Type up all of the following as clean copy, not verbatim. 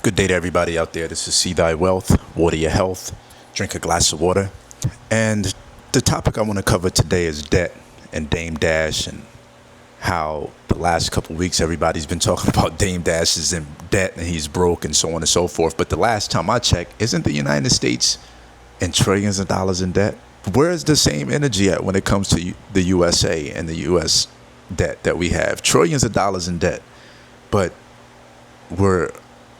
Good day to everybody out there. This is See Thy Wealth, Water Your Health, Drink a Glass of Water. And the topic I want to cover today is debt and Dame Dash, and how the last couple weeks everybody's been talking about Dame Dash is in debt and he's broke and so on and so forth. But the last time I checked, isn't the United States in trillions of dollars in debt? Where is the same energy at when it comes to the USA and the US debt that we have? Trillions of dollars in debt. But we're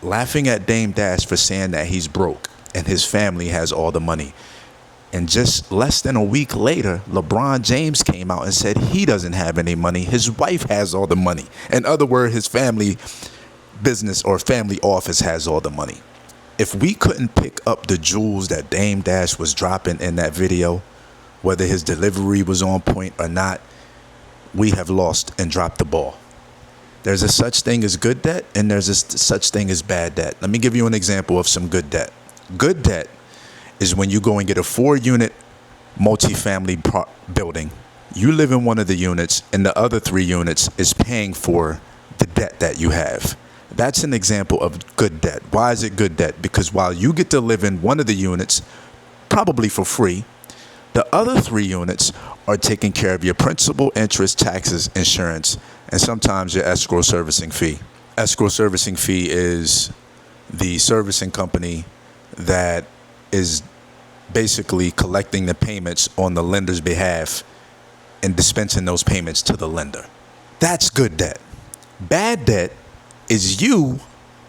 laughing at Dame Dash for saying that he's broke and his family has all the money. And just less than a week later, LeBron James came out and said he doesn't have any money. His wife has all the money. In other words, his family business or family office has all the money. If we couldn't pick up the jewels that Dame Dash was dropping in that video, whether his delivery was on point or not, we have lost and dropped the ball. There's a such thing as good debt, and there's a such thing as bad debt. Let me give you an example of some good debt. Good debt is when you go and get a 4-unit multifamily building. You live in one of the units, and the other 3 units is paying for the debt that you have. That's an example of good debt. Why is it good debt? Because while you get to live in one of the units, probably for free, the other 3 units are taking care of your principal, interest, taxes, insurance, and sometimes your escrow servicing fee. Escrow servicing fee is the servicing company that is basically collecting the payments on the lender's behalf and dispensing those payments to the lender. That's good debt. Bad debt is you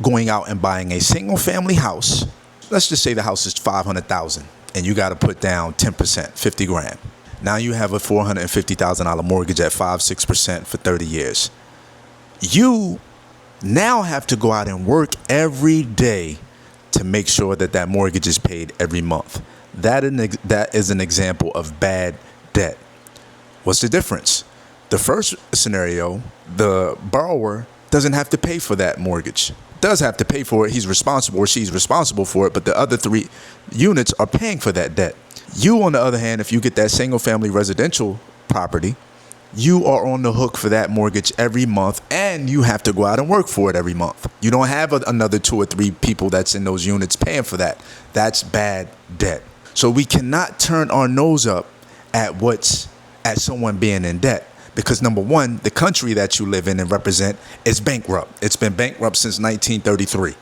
going out and buying a single family house. Let's just say the house is $500,000 and you got to put down 10%, 50 grand. Now you have a $450,000 mortgage at 5-6% for 30 years. You now have to go out and work every day to make sure that that mortgage is paid every month. That is an example of bad debt. What's the difference? The first scenario, the borrower doesn't have to pay for that mortgage. Does have to pay for it. He's responsible or she's responsible for it, but the other 3 units are paying for that debt. You, on the other hand, if you get that single family residential property, you are on the hook for that mortgage every month, and you have to go out and work for it every month. You don't have another 2 or 3 people that's in those units paying for that. That's bad debt. So we cannot turn our nose up at someone being in debt. Because number one, the country that you live in and represent is bankrupt. It's been bankrupt since 1933.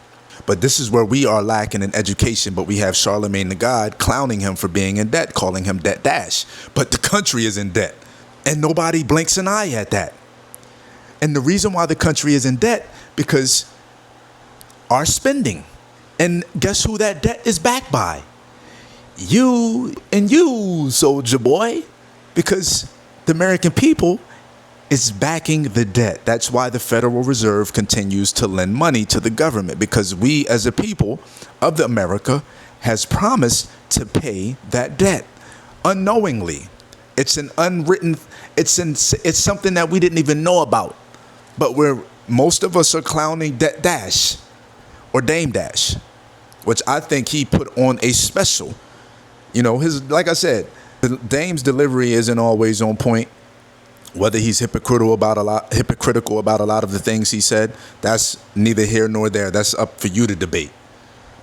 But this is where we are lacking in education. But we have Charlemagne the God clowning him for being in debt, calling him Debt Dash. But the country is in debt. And nobody blinks an eye at that. And the reason why the country is in debt, because our spending. And guess who that debt is backed by? You and you, soldier boy. Because the American people is backing the debt. That's why the Federal Reserve continues to lend money to the government, because we as a people of the America has promised to pay that debt unknowingly. It's an unwritten, it's something that we didn't even know about. But most of us are clowning Debt Dash or Dame Dash, which I think he put on a special. You know, like I said, the Dame's delivery isn't always on point. Whether he's hypocritical about a lot of the things he said, that's neither here nor there. That's up for you to debate.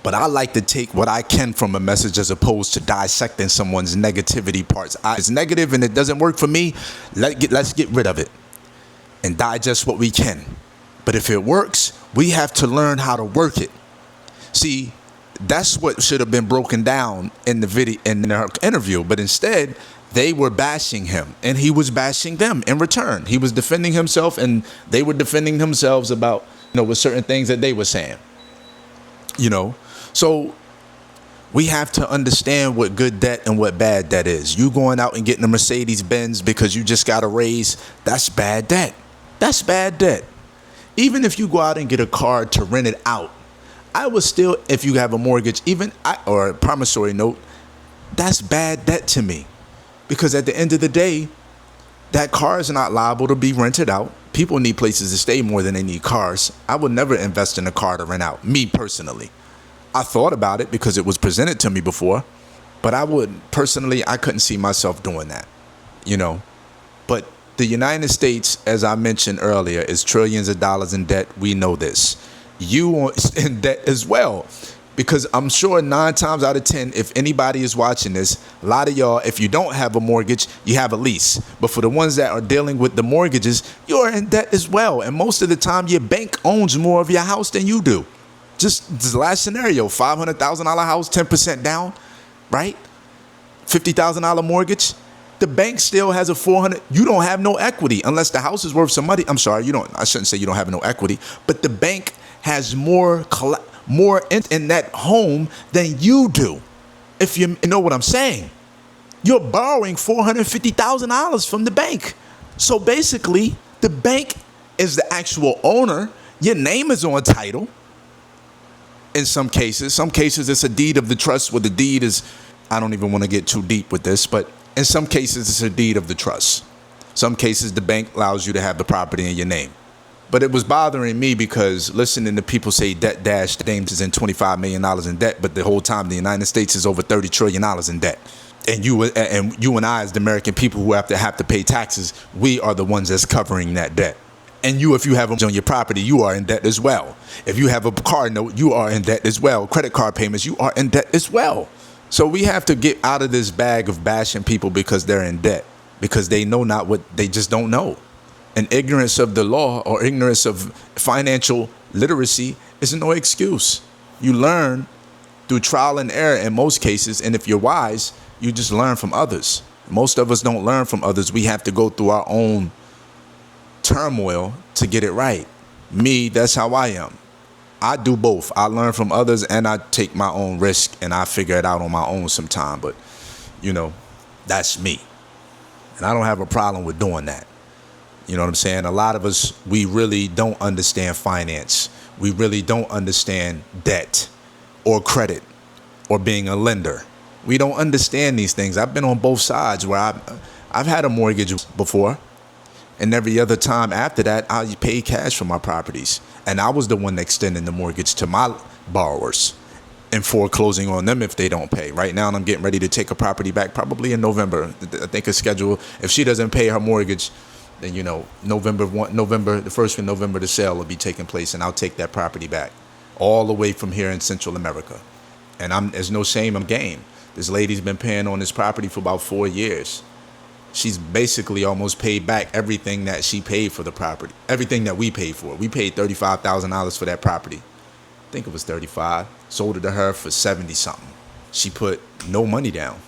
But I like to take what I can from a message as opposed to dissecting someone's negativity parts. It's negative and it doesn't work for me. Let's get rid of it and digest what we can. But if it works, we have to learn how to work it. See, that's what should have been broken down in the video, in the interview. But instead, they were bashing him, and he was bashing them in return. He was defending himself, and they were defending themselves about, with certain things that they were saying. So we have to understand what good debt and what bad debt is. You going out and getting a Mercedes Benz because you just got a raise, that's bad debt. That's bad debt. Even if you go out and get a car to rent it out, I would still, if you have a mortgage, or a promissory note, that's bad debt to me. Because at the end of the day, that car is not liable to be rented out. People need places to stay more than they need cars. I would never invest in a car to rent out, me personally. I thought about it because it was presented to me before, but I couldn't see myself doing that, But the United States, as I mentioned earlier, is trillions of dollars in debt. We know this. you are in debt as well. Because I'm sure 9 times out of 10, if anybody is watching this, a lot of y'all, if you don't have a mortgage, you have a lease. But for the ones that are dealing with the mortgages, you're in debt as well. And most of the time, your bank owns more of your house than you do. Just this last scenario, $500,000 house, 10% down, right? $50,000 mortgage. The bank still has a 400. You don't have no equity unless the house is worth some money. I'm sorry, you don't. I shouldn't say you don't have no equity, but the bank has more in that home than you do. If you know what I'm saying, you're borrowing $450,000 from the bank. So basically, the bank is the actual owner. Your name is on title. In some cases it's a deed of the trust where the deed is, I don't even want to get too deep with this, but in some cases it's a deed of the trust. Some cases the bank allows you to have the property in your name. But it was bothering me because listening to people say debt dash, Dames is in $25 million in debt, but the whole time the United States is over $30 trillion in debt. And you and I, as the American people who have to pay taxes, we are the ones that's covering that debt. And if you have on your property, you are in debt as well. If you have a car note, you are in debt as well. Credit card payments, you are in debt as well. So we have to get out of this bag of bashing people because they're in debt, because they know not what they just don't know. And ignorance of the law or ignorance of financial literacy is no excuse. You learn through trial and error in most cases. And if you're wise, you just learn from others. Most of us don't learn from others. We have to go through our own turmoil to get it right. Me, that's how I am. I do both. I learn from others and I take my own risk and I figure it out on my own sometime. But, that's me. And I don't have a problem with doing that. You know what I'm saying? A lot of us, we really don't understand finance. We really don't understand debt or credit or being a lender. We don't understand these things. I've been on both sides where I've had a mortgage before. And every other time after that, I paid cash for my properties. And I was the one extending the mortgage to my borrowers and foreclosing on them if they don't pay. Right now, I'm getting ready to take a property back probably in November. I think a schedule, if she doesn't pay her mortgage, then, November, the first week of November, the sale will be taking place and I'll take that property back all the way from here in Central America. And there's no shame, I'm game. This lady's been paying on this property for about 4 years. She's basically almost paid back everything that she paid for the property, everything that we paid for. We paid $35,000 for that property. I think it was 35. Sold it to her for 70 something. She put no money down.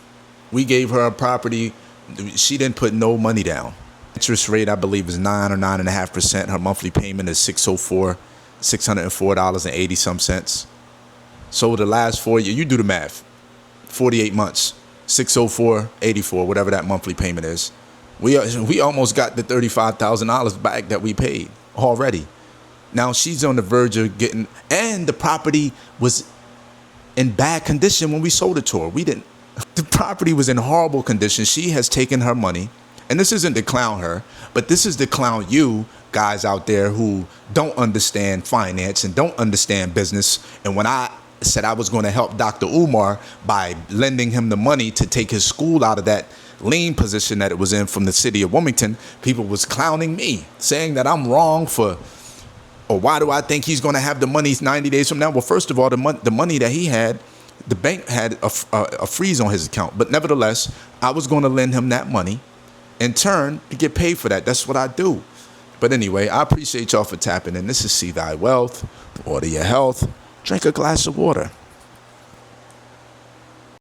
We gave her a property. She didn't put no money down. Interest rate, I believe, is 9 or 9.5%. Her monthly payment is $604.80 some cents. So the last 4 years, you do the math, 48 months. 604.84, whatever that monthly payment is. We almost got the $35,000 back that we paid already. Now she's on the verge of getting, and the property was in bad condition when we sold it to her. The property was in horrible condition. She has taken her money, and this isn't to clown her, but this is to clown you guys out there who don't understand finance and don't understand business. And when I said I was going to help Dr. Umar by lending him the money to take his school out of that lien position that it was in from the city of Wilmington, people was clowning me, saying that I'm wrong or why do I think he's going to have the money 90 days from now? Well, first of all, the money that he had, the bank had a freeze on his account. But nevertheless, I was going to lend him that money in turn to get paid for that. That's what I do. But anyway, I appreciate y'all for tapping in. This is See Thy Wealth, Order Your Health. Drink a glass of water.